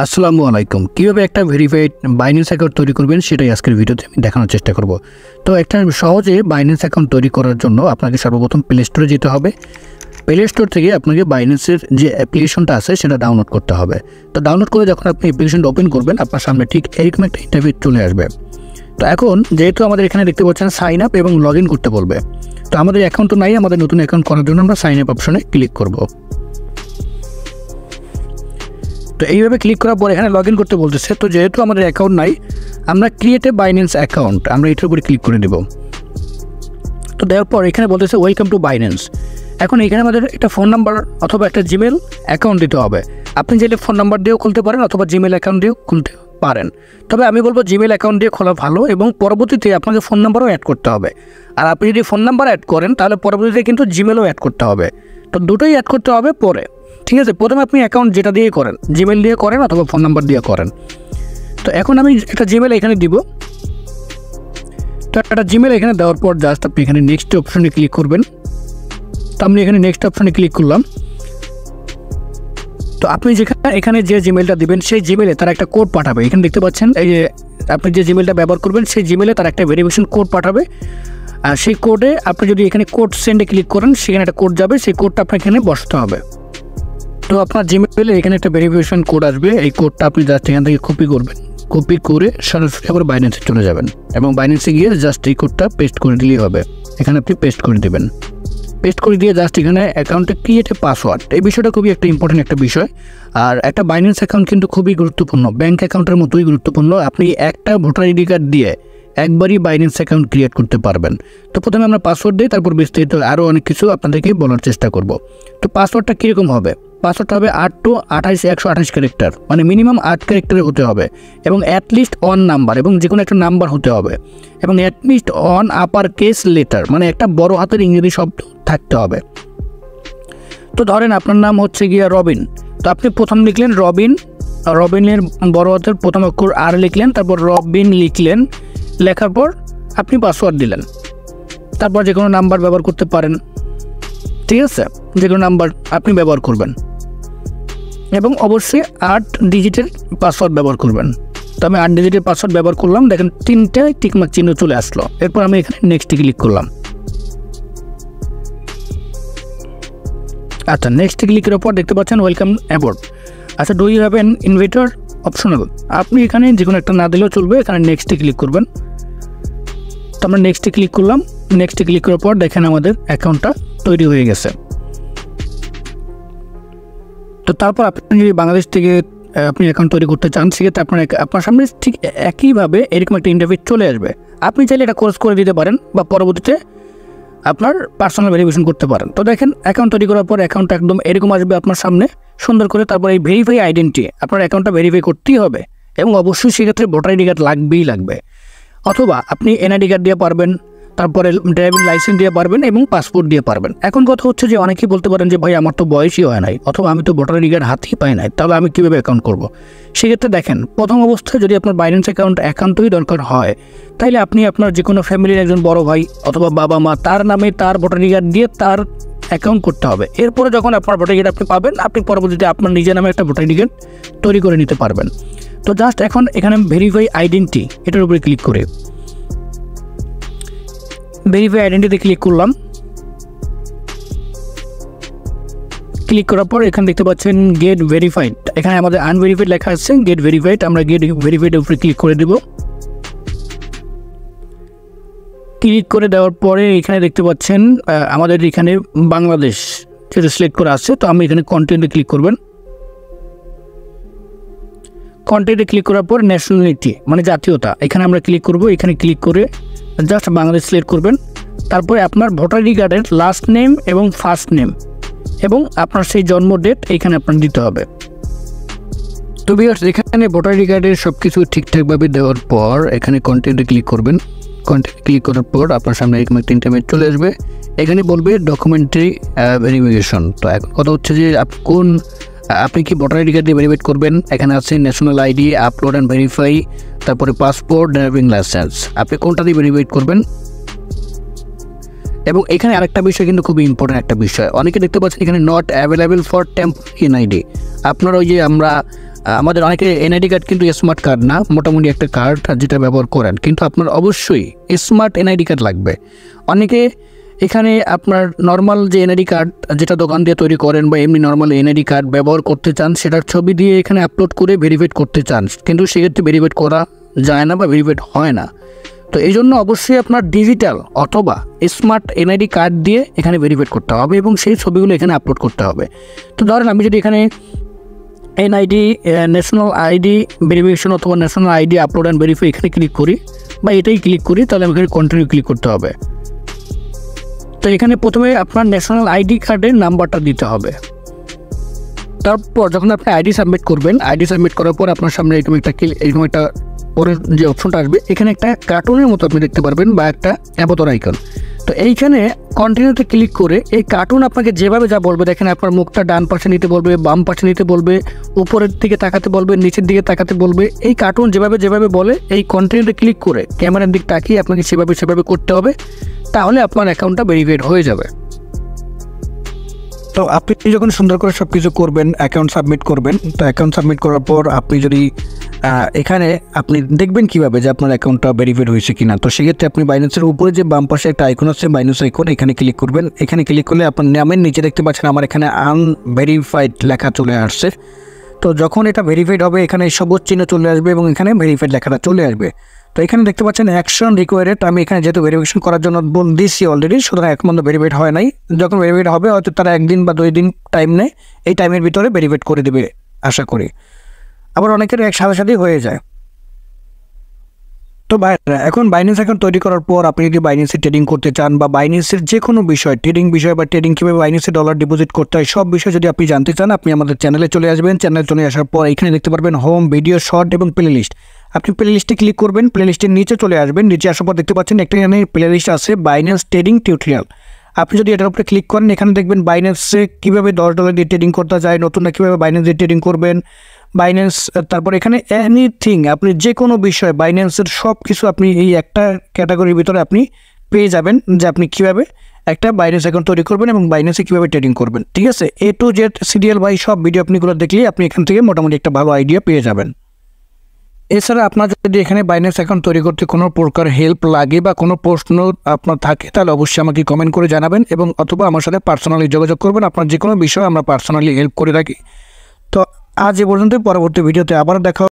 আসসালামু আলাইকুম। কীভাবে একটা ভেরিফাইড বাইন্যান্স অ্যাকাউন্ট তৈরি করবেন সেটাই আজকের ভিডিওতে আমি দেখানোর চেষ্টা করব। তো একটা সহজে বাইন্যান্স অ্যাকাউন্ট তৈরি করার জন্য আপনাকে সর্বপ্রথম প্লে স্টোরে যেতে হবে। প্লে স্টোর থেকে আপনাকে বাইন্যান্সের যে অ্যাপ্লিকেশনটা আছে সেটা ডাউনলোড করতে হবে। তো ডাউনলোড করে যখন আপনি অ্যাপ্লিকেশনটা ওপেন করবেন আপনার সামনে ঠিক এরকম একটা ইন্টারফেস চলে আসবে। তো এখন যেহেতু আমাদের এখানে দেখতে পাচ্ছেন সাইন আপ এবং লগ ইন করতে বলবে, তো আমাদের অ্যাকাউন্ট তো নাই, আমাদের নতুন অ্যাকাউন্ট করার জন্য আমরা সাইন আপ অপশনে ক্লিক করব। তো এইভাবে ক্লিক করার পর এখানে লগ ইন করতে বলতেছে। তো যেহেতু আমাদের অ্যাকাউন্ট নাই, আমরা ক্রিয়েট এ বাইন্যান্স অ্যাকাউন্ট আমরা এটার উপরে ক্লিক করে দেব। তো দেওয়ার পর এখানে বলতেছে ওয়েলকাম টু বাইন্যান্স। এখন এখানে আমাদের একটা ফোন নাম্বার অথবা একটা জিমেল অ্যাকাউন্ট দিতে হবে। আপনি চাইলে ফোন নাম্বার দিয়েও খুলতে পারেন অথবা জিমেল অ্যাকাউন্ট দিয়েও খুলতে পারেন। তবে আমি বলবো জিমেল অ্যাকাউন্ট দিয়ে খোলা ভালো, এবং পরবর্তীতে আপনাকে ফোন নাম্বারও অ্যাড করতে হবে। আর আপনি যদি ফোন নাম্বার অ্যাড করেন তাহলে পরবর্তীতে কিন্তু জিমেলও অ্যাড করতে হবে। তো দুটোই অ্যাড করতে হবে পরে, ঠিক আছে? প্রথমে আপনি অ্যাকাউন্ট যেটা দিয়ে করেন, জিমেল দিয়ে করেন অথবা ফোন নাম্বার দিয়ে করেন। তো এখন আমি একটা জিমেল এখানে দিব। তো একটা জিমেল এখানে দেওয়ার পর জাস্ট আপনি এখানে নেক্সট অপশনে ক্লিক করবেন। তো আমি এখানে নেক্সট অপশনে ক্লিক করলাম। তো আপনি এখানে যে জিমেলটা দিবেন সেই জিমেলে তারা একটা কোড পাঠাবে। এখানে দেখতে পাচ্ছেন এই যে আপনি যে জিমেলটা ব্যবহার করবেন সেই জিমেলে তারা একটা ভেরিফিকেশন কোড পাঠাবে। আর সেই কোডে আপনি যদি এখানে কোড সেন্ডে ক্লিক করেন সেখানে একটা কোড যাবে, সেই কোডটা আপনার এখানে বসাতে হবে। তো আপনার জিমেলে এখানে একটা ভেরিফিকেশন কোড আসবে, এই কোডটা আপনি জাস্ট এখান থেকে কপি করবেন। কপি করে সরাসরি আবার বাইন্যান্সে চলে যাবেন এবং বাইন্যান্সে গিয়ে জাস্ট এই কোডটা পেস্ট করে দিলেই হবে। এখানে আপনি পেস্ট করে দেবেন। পেস্ট করে দিয়ে জাস্ট এখানে অ্যাকাউন্টে ক্রিয়েট এ পাসওয়ার্ড, এই বিষয়টা খুবই একটা ইম্পর্টেন্ট একটা বিষয়। আর একটা বাইন্যান্স অ্যাকাউন্ট কিন্তু খুবই গুরুত্বপূর্ণ, ব্যাঙ্ক অ্যাকাউন্টের মতোই গুরুত্বপূর্ণ। আপনি একটা ভোটার আইডি কার্ড দিয়ে একবারই বাইন্যান্স অ্যাকাউন্ট ক্রিয়েট করতে পারবেন। তো প্রথমে আমরা পাসওয়ার্ড দিই, তারপর বিস্তারিত আরও অনেক কিছু আপনাদেরকে বলার চেষ্টা করব। তো পাসওয়ার্ডটা কীরকম হবে? পাসওয়ার্ডটা হবে 8 to 28 128 ক্যারেক্টার, মানে মিনিমাম 8 ক্যারেক্টারে হতে হবে, এবং অ্যাটলিস্ট অন নাম্বার, এবং যে কোনো একটা নাম্বার হতে হবে, এবং at least on upper case letter, মানে একটা বড় হাতের ইংরেজি শব্দ থাকতে হবে। তো ধরেন আপনার নাম হচ্ছে গিয়া রবিন, তো আপনি প্রথম লিখলেন রবিন, রবিনের বড় হাতের প্রথম অক্ষর আর লিখলেন, তারপর রবিন লিখলেন, লেখার পর আপনি পাসওয়ার্ড দিলেন। তারপর যে কোনো নাম্বার ব্যবহার করতে পারেন, ঠিক আছে? যে কোনো নাম্বার আপনি ব্যবহার করবেন এবং অবশ্যই 8 ডিজিটের পাসওয়ার্ড ব্যবহার করবেন। তো আমি 8 ডিজিটের পাসওয়ার্ড ব্যবহার করলাম, দেখেন 3টে টিকমার্ক চিহ্ন চলে আসলো। এরপর আমি এখানে নেক্সটে ক্লিক করলাম। আচ্ছা, নেক্সটে ক্লিক করার পর দেখতে পাচ্ছেন ওয়েলকাম অ্যাবোর্ড। আচ্ছা, do you have an inviter optional, আপনি এখানে যে কোনো একটা না দিলেও চলবে, এখানে নেক্সটে ক্লিক করবেন। তো আমরা নেক্সটে ক্লিক করলাম। নেক্সটে ক্লিক করার পর দেখেন আমাদের অ্যাকাউন্টটা তৈরি হয়ে গেছে। তো তারপর আপনি যদি বাংলাদেশ থেকে আপনি অ্যাকাউন্ট তৈরি করতে চান সেক্ষেত্রে আপনার সামনে ঠিক একইভাবে এরকম একটা ইন্টারফেস চলে আসবে। আপনি চাইলে এটা কোর্স করে দিতে পারেন বা পরবর্তীতে আপনার পার্সোনাল ভেরিফিকেশন করতে পারেন। তো দেখেন অ্যাকাউন্ট তৈরি করার পর অ্যাকাউন্টটা একদম এরকম আসবে আপনার সামনে সুন্দর করে। তারপর এই ভেরিফাই আইডেন্টি, আপনার অ্যাকাউন্টটা ভেরিফাই করতেই হবে, এবং অবশ্যই সেক্ষেত্রে ভোটার আইডি কার্ড লাগবে। অথবা আপনি এনআইডি কার্ড দিয়ে পারবেন, তারপরে ড্রাইভিং লাইসেন্স দিয়ে পারবেন, এবং পাসপোর্ট দিয়ে পারবেন। এখন কথা হচ্ছে যে অনেকেই বলতে পারেন যে ভাই আমার তো বয়সই হয় নাই, অথবা আমি তো ভোটার আইডি কার্ড হাতেই পাই নাই, তাহলে আমি কীভাবে অ্যাকাউন্ট করব? সেক্ষেত্রে দেখেন, প্রথম অবস্থায় যদি আপনার বাইন্যান্স অ্যাকাউন্ট একান্তই দরকার হয়, তাইলে আপনি আপনার যে কোনো ফ্যামিলির একজন বড় ভাই অথবা বাবা মা তার নামে তার ভোটার আইডি কার্ড দিয়ে তার অ্যাকাউন্ট করতে হবে। এরপরে যখন আপনার ভোটার আইডি কার্ড আপনি পাবেন, আপনি পরবর্তীতে আপনার নিজের নামে একটা ভোটার আইডি কার্ড তৈরি করে নিতে পারবেন। তো জাস্ট এখন এখানে ভেরিফাই আইডেন্টি, এটার উপরে ক্লিক করে ভেরিফাই আইডেন্টিতে ক্লিক করলাম। ক্লিক করার পর এখানে দেখতে পাচ্ছেন গেট ভেরিফাইড, এখানে আমাদের আনভেরিফাইড লেখা আছে, গেট ভেরিফাইড, আমরা গেট ভেরিফাইডের উপরে ক্লিক করে দেব। ক্লিক করে দেওয়ার পরে এখানে দেখতে পাচ্ছেন আমাদের এখানে বাংলাদেশ যেটা সিলেক্ট করা আছে। তো আমি এখানে কন্টেন্টে ক্লিক করবেন। কন্টেন্টে ক্লিক করার পর ন্যাশনালিটি মানে জাতীয়তা, এখানে আমরা ক্লিক করব। এখানে ক্লিক করে জাস্ট বাংলাদেশ সিলেক্ট করবেন। তারপরে আপনার ভোটার আইডি কার্ডের লাস্ট নেম এবং ফার্স্ট নেম এবং আপনার সেই জন্ম ডেট এখানে আপনার দিতে হবে। তো ভিউয়ার্স, এখানে ভোটার আইডি কার্ডের সব কিছু ঠিকঠাকভাবে দেওয়ার পর এখানে কন্টেন্টে ক্লিক করবেন। কন্টেন্টে ক্লিক করার পর আপনার সামনে এরকম একটা ইন্টারফেস চলে আসবে। এখানে বলবে ডকুমেন্টারি ভেরিফিকেশন। তো এখন কথা হচ্ছে যে আপনি কি ভোটার আইডি কার্ড দিয়ে ভেরিফাই করবেন? এখানে আছে national ID, upload and verify, তারপরে পাসপোর্ট, ড্রাইভিং লাইসেন্স, আপনি কোনটা দিয়ে ভেরিফাই করবেন? এবং এখানে আরেকটা বিষয় কিন্তু খুবই ইম্পর্টেন্ট একটা বিষয়, অনেকে দেখতে পাচ্ছেন এখানে not available for temporary NID. আপনার ওই যে আমরা আমাদের অনেকে এনআইডি কার্ড কিন্তু স্মার্ট কার্ড না, মোটামুটি একটা কার্ড যেটা ব্যবহার করেন, কিন্তু আপনার অবশ্যই স্মার্ট এনআইডি কার্ড লাগবে। অনেকে এখানে আপনার নর্মাল যে এনআইডি কার্ড যেটা দোকান দিয়ে তৈরি করেন বা এমনি নর্মাল এনআইডি কার্ড ব্যবহার করতে চান, সেটার ছবি দিয়ে এখানে আপলোড করে ভেরিফাইড করতে চান, কিন্তু সেক্ষেত্রে ভেরিফাইড করা যায় না বা ভেরিফাইড হয় না। তো এই জন্য অবশ্যই আপনার ডিজিটাল অথবা স্মার্ট এনআইডি কার্ড দিয়ে এখানে ভেরিফাইড করতে হবে এবং সেই ছবিগুলো এখানে আপলোড করতে হবে। তো ধরেন আমি যদি এখানে এনআইডি ন্যাশনাল আইডি ভেরিফিকেশন অথবা national ID upload and verify এখানে ক্লিক করি বা এটাই ক্লিক করি, তাহলে আমাকে কন্টিনিউ ক্লিক করতে হবে। তো এখানে প্রথমে আপনার ন্যাশনাল আইডি কার্ডের নাম্বারটা দিতে হবে। তারপর যখন আপনি আইডি সাবমিট করবেন, আইডি সাবমিট করার পর আপনার সামনে এরকম একটা পরের যে অপশনটা আসবে, এখানে একটা কার্টুনের মতো আপনি দেখতে পারবেন বা একটা অ্যাভতার আইকন। তো এইখানে কন্টিনিউতে ক্লিক করে এই কার্টুন আপনাকে যেভাবে যা বলবে, দেখেন আপনার মুখটা ডান পাশে নিতে বলবে, বাম পাশে নিতে বলবে, উপরের দিকে তাকাতে বলবে, নিচের দিকে তাকাতে বলবে। এই কার্টুন যেভাবে বলে এই কন্টিনিউতে ক্লিক করে ক্যামেরার দিক তাকিয়ে আপনাকে সেভাবে করতে হবে, তাহলে আপনার অ্যাকাউন্টটা ভেরিফাইড হয়ে যাবে। তো আপনি যখন সুন্দর করে সব কিছু করবেন, অ্যাকাউন্ট সাবমিট করবেন, তো অ্যাকাউন্ট সাবমিট করার পর আপনি যদি এখানে আপনি দেখবেন কীভাবে যে আপনার অ্যাকাউন্টটা ভেরিফাইড হয়েছে কিনা। তো সেক্ষেত্রে আপনি বাইন্যান্সের উপরে যে বাম পাশে একটা আইকন আছে, বাইন্যান্স আইকন, এখানে ক্লিক করবেন। এখানে ক্লিক করলে আপনার নামের নিচে দেখতে পাচ্ছেন আমার এখানে আনভেরিফাইড লেখা চলে আসছে। তো যখন এটা ভেরিফাইড হবে, এখানে সবুজ চিহ্ন চলে আসবে এবং এখানে ভেরিফাইড লেখাটা চলে আসবে। তো এখানে দেখতে পাচ্ছেন অ্যাকশন রিকোয়ার্ড। আমি এখানে যেহেতু ভেরিফিকেশন করার জন্য দিচ্ছি অলরেডি, সুতরাং এখন পর্যন্ত ভেরিফাইড হয় নাই। যখন ভেরিফাইড হবে হয়তো তারা 1 দিন বা 2 দিন টাইম নেয়, এই টাইমের ভিতরে ভেরিফাইড করে দেবে আশা করি। আবার অনেকের সাথে হয়ে যায়। তো এখন বাইন্যান্স অ্যাকাউন্ট তৈরি করার পর আপনি যদি বাইন্যান্সে ট্রেডিং করতে চান বা বাইন্যান্সের যে কোনো বিষয়, ট্রেডিং বিষয় বা ট্রেডিং কীভাবে বাইন্যান্সে ডলার ডিপোজিট করতে হয়, সব বিষয় যদি আপনি জানতে চান, আপনি আমাদের চ্যানেলে চলে আসবেন। চ্যানেলে চলে আসার পর এখানে দেখতে পারবেন হোম, ভিডিও, শর্ট এবং প্লে লিস্ট। আপনি প্লে লিস্টে ক্লিক করবেন, প্লে লিস্টের নিচে চলে আসবেন। নিচে আসার পর দেখতে পাচ্ছেন একটা এখানে প্লে লিস্ট আছে বাইন্যান্স ট্রেডিং টিউটোরিয়াল। আপনি যদি এটার উপরে ক্লিক করেন, এখানে দেখবেন বাইন্যান্সে কীভাবে $10 দিয়ে ট্রেডিং করতে যায়, নতুনরা কীভাবে বাইন্যান্স দিয়ে ট্রেডিং করবেন, বাইন্যান্স, তারপর এখানে এনিথিং, আপনি যে কোনো বিষয় বাইন্যান্সের সব কিছু আপনি এই একটা ক্যাটাগরির ভিতরে আপনি পেয়ে যাবেন যে আপনি কীভাবে একটা বাইন্যান্স অ্যাকাউন্ট তৈরি করবেন এবং বাইন্যান্সে কীভাবে ট্রেডিং করবেন। ঠিক আছে, A to Z serial by সব ভিডিও আপনিগুলো দেখলেই আপনি এখান থেকে মোটামুটি একটা ভালো আইডিয়া পেয়ে যাবেন। এছাড়া আপনার যদি এখানে বাইন্যান্স অ্যাকাউন্ট তৈরি করতে কোনো প্রকার হেল্প লাগে বা কোনো প্রশ্ন আপনার থাকে, তাহলে অবশ্যই আমাকে কমেন্ট করে জানাবেন এবং অথবা আমার সাথে পার্সোনালি যোগাযোগ করবেন। আপনার যে কোনো বিষয়ে আমরা পার্সোনালি হেল্প করে থাকি। তো আজ এ পর্যন্ত, পরবর্তী ভিডিওতে আবার দেখা।